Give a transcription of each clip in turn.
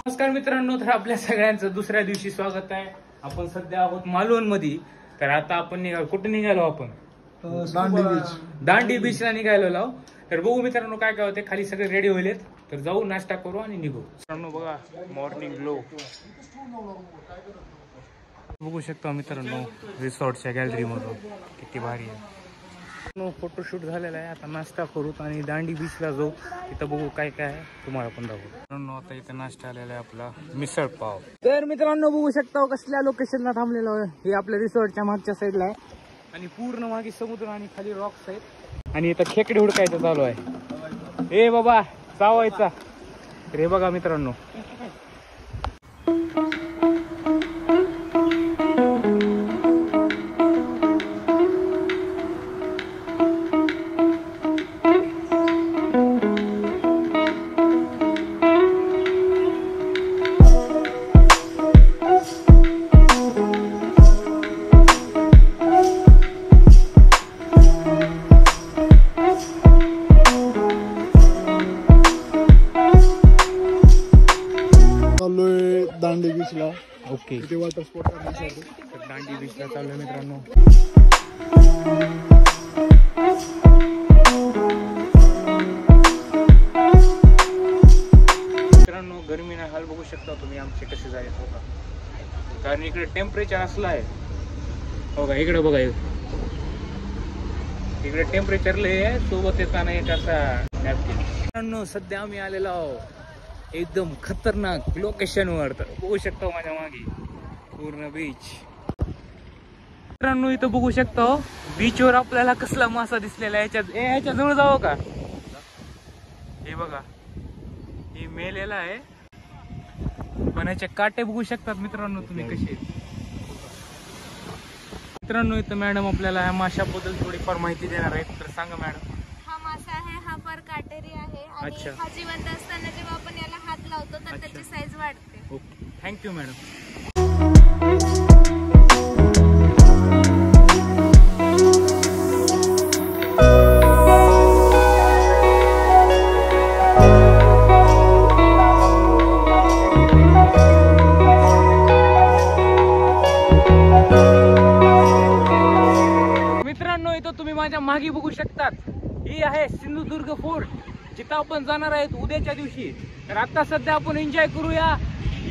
नमस्कार मित्रांनो, तर आपल्या सगळ्यांचं दुसऱ्या दिवशी स्वागत आहे. आपण सध्या आहोत मालवण मध्ये. तर आता आपण कुठे निघालो? आपण दांडी बीचला निघालो. तर बघू मित्रांनो काय काय होते. खाली सगळे रेडी होईलेत, तर जाऊ नाश्ता करू आणि निघू. मित्रांनो बघा, मॉर्निंग ग्लो बघू शकता मित्रांनो रिसॉर्टच्या गॅलरी मधून. किती भारी आहे. फोटोशूट झालेला आहे. आता नाश्ता करू आणि दांडी बीचला जाऊ. तिथं बघू काय काय आहे, तुम्हाला पण दाखवू. मित्रांनो आता इथं नाश्ता आलेला आहे आपला मिसळ पाव. तर मित्रांनो बघू शकता कसल्या लोकेशनला थांबलेलो आहे. हे आपल्या रिसॉर्टच्या मागच्या साईडला आहे आणि पूर्ण मागे समुद्र आणि खाली रॉक्स आहेत. आणि इथं खेकडे हुडकायचं चालू आहे. ए बाबा चावायचा. तर हे बघा मित्रांनो, दांडी बीचला. ओके, इथे वॉटर स्पोर्ट करण्यासाठी दांडी बीचला चालू आहे मित्रांनो. मित्रांनो गरमीने हाल बघू शकता तुम्ही आमचे कसे जायचे. हो का, कारण इकडे टेम्परेचर असलं आहे. हो का, इकडे बघा, इकडे टेम्परेचर लय सोबत येताना एक असा नॅपकिन. मित्रांनो सध्या आम्ही आलेलो आहोत एकदम खतरनाक लोकेशन वर. तर बघू शकता माझ्या मागे पूर्ण बीच. मित्रांनो इथं बघू शकता बीच वर आपल्याला कसला मासा दिसलेला आहे. ह्याच्या जवळ जावं का? हे बघा, हे मेलेला आहे पण ह्याचे काटे बघू शकतात मित्रांनो तुम्ही कसे. मित्रांनो इथं मॅडम आपल्याला ह्या माशाबद्दल थोडीफार माहिती देणार आहेत. तर सांगा मॅडम. हा मासा आहे, हा पर काटेरी आहे आणि हा जिवंत असताना जेव्हा आपण याला हात लावतो तर त्याची साईज वाढते. Okay, thank you madam. मित्रांनो इथं तुम्ही माझ्या मागे बघू शकतात, ही आहे सिंधुदुर्ग फोर्ट, जिथं आपण जाणार आहेत उद्याच्या दिवशी. तर आता सध्या आपण एन्जॉय करूया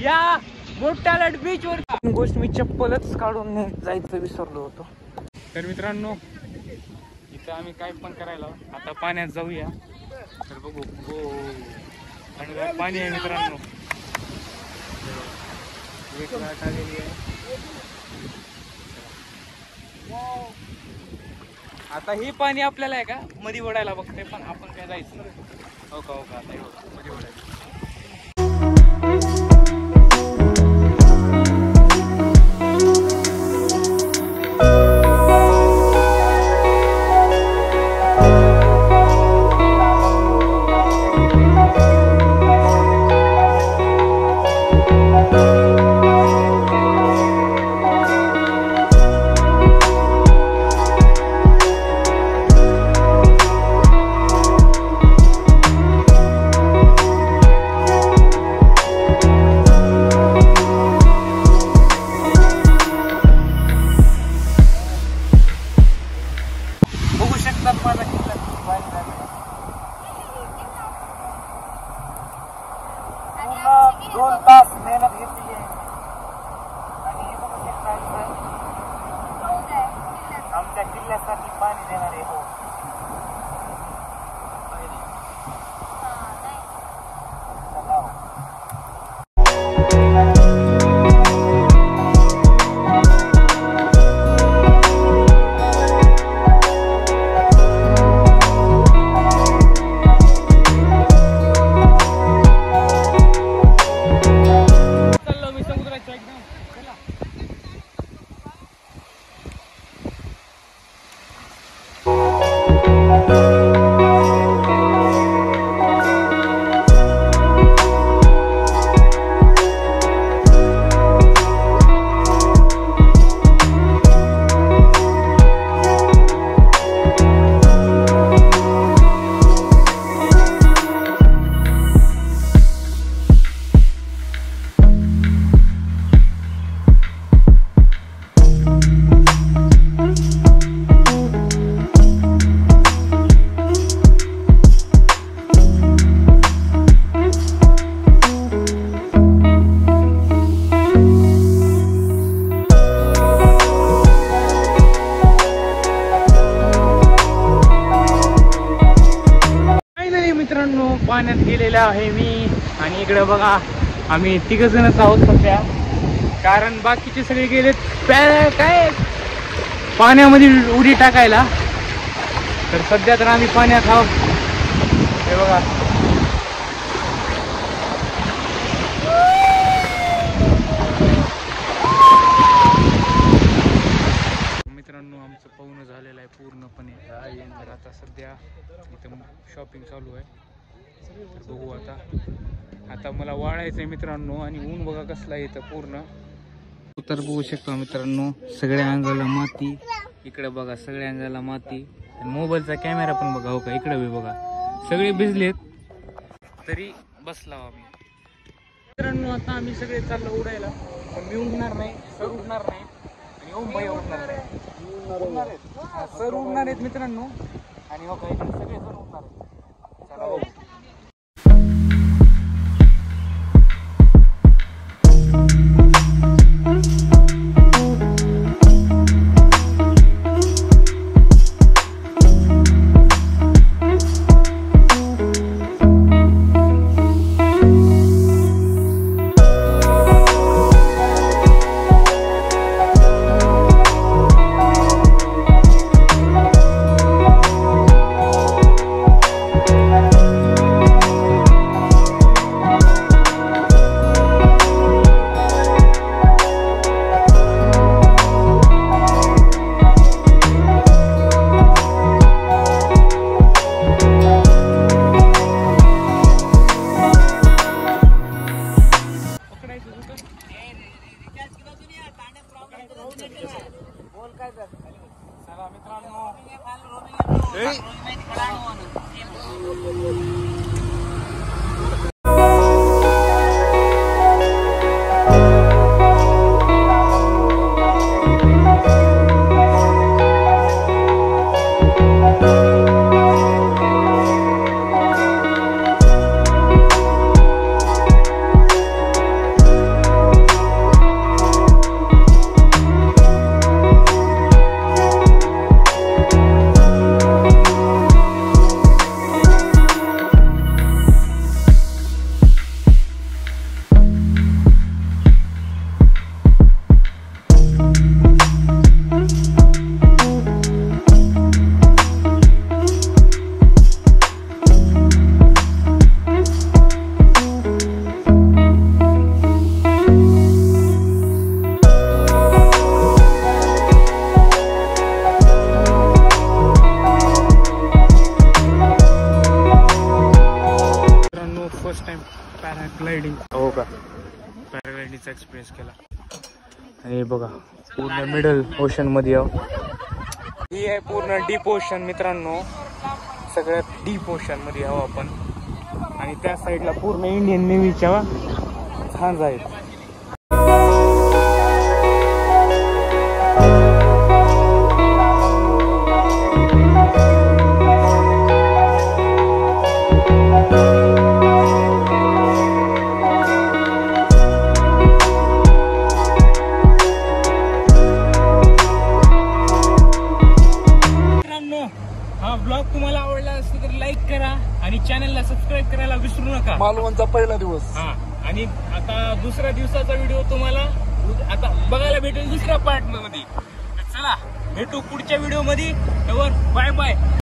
या मोठालट बीच वर. गोष्ट मी चप्पलच काढून जायचं विसरलो होतो. तर मित्रांनो इथं आम्ही काय पण करायला आता पाण्यात जाऊया. तर बघू, हो आणि पाणी आहे मित्रांनो. एक लाट आलेली आहे. आता हे पाणी आपल्याला आहे का मध्ये ओढायला बघते, पण आपण काय जायचं. हो का, हो का, आता मध्ये ओढायचं. आमच्या किल्ल्यासाठी पाणी देणारे. हो चला. मित्रांनो पाण्यात गेलेला आहे मी आणि इकडे बघा आम्ही तिघजणच आहोत सध्या, कारण बाकीचे सगळे गेलेत काय पाण्यामध्ये उडी टाकायला. तर सध्या तर आम्ही पाण्यात आहोत. हे बघा मित्रांनो आमचं पाहुणं झालेलं आहे पूर्णपणे. तर आता सध्या इथं शॉपिंग चालू आहे. तर बघू आता मला वाळायचं आहे मित्रांनो. आणि ऊन बघा कसला आहे इथं पूर्ण. तर बघू शकतो मित्रांनो सगळ्या अंगाला माती. इकडे बघा सगळ्या अंगाला माती. मोबाईलचा कॅमेरा पण बघा. हो का इकडे बी बघा सगळे भिजलेत तरी बसला आम्ही. मित्रांनो आता आम्ही सगळे चाललो उडायला. पण मी उडणार नाही, सर उडणार नाही आणि ओम भाई उडणार नाही. सर उडणार आहेत मित्रांनो. आणि हो का इकडे सगळे जण उडणार आहेत. चला बघू. चला मित्रांनो फर्स्ट टाइम पॅराग्लायडिंग. हो का पॅराग्लायडिंगचा एक्सपिरियन्स केला. आणि बघा पूर्ण मिडल ओशन मध्ये आहो. ही आहे पूर्ण डीप ओशन मित्रांनो. सगळ्यात डीप ओशन मध्ये आहो आपण. आणि त्या साईडला पूर्ण इंडियन नेव्हीच्या जहाज आहेत. हा ब्लॉग तुम्हाला आवडला असेल तर लाईक करा आणि चॅनलला सबस्क्राईब करायला विसरू नका. मालवणचा पहिला दिवस. हा आणि आता दुसऱ्या दिवसाचा व्हिडिओ तुम्हाला आता बघायला भेटेल दुसऱ्या पार्ट मध्ये. चला भेटू पुढच्या व्हिडिओ मध्ये. Bye bye.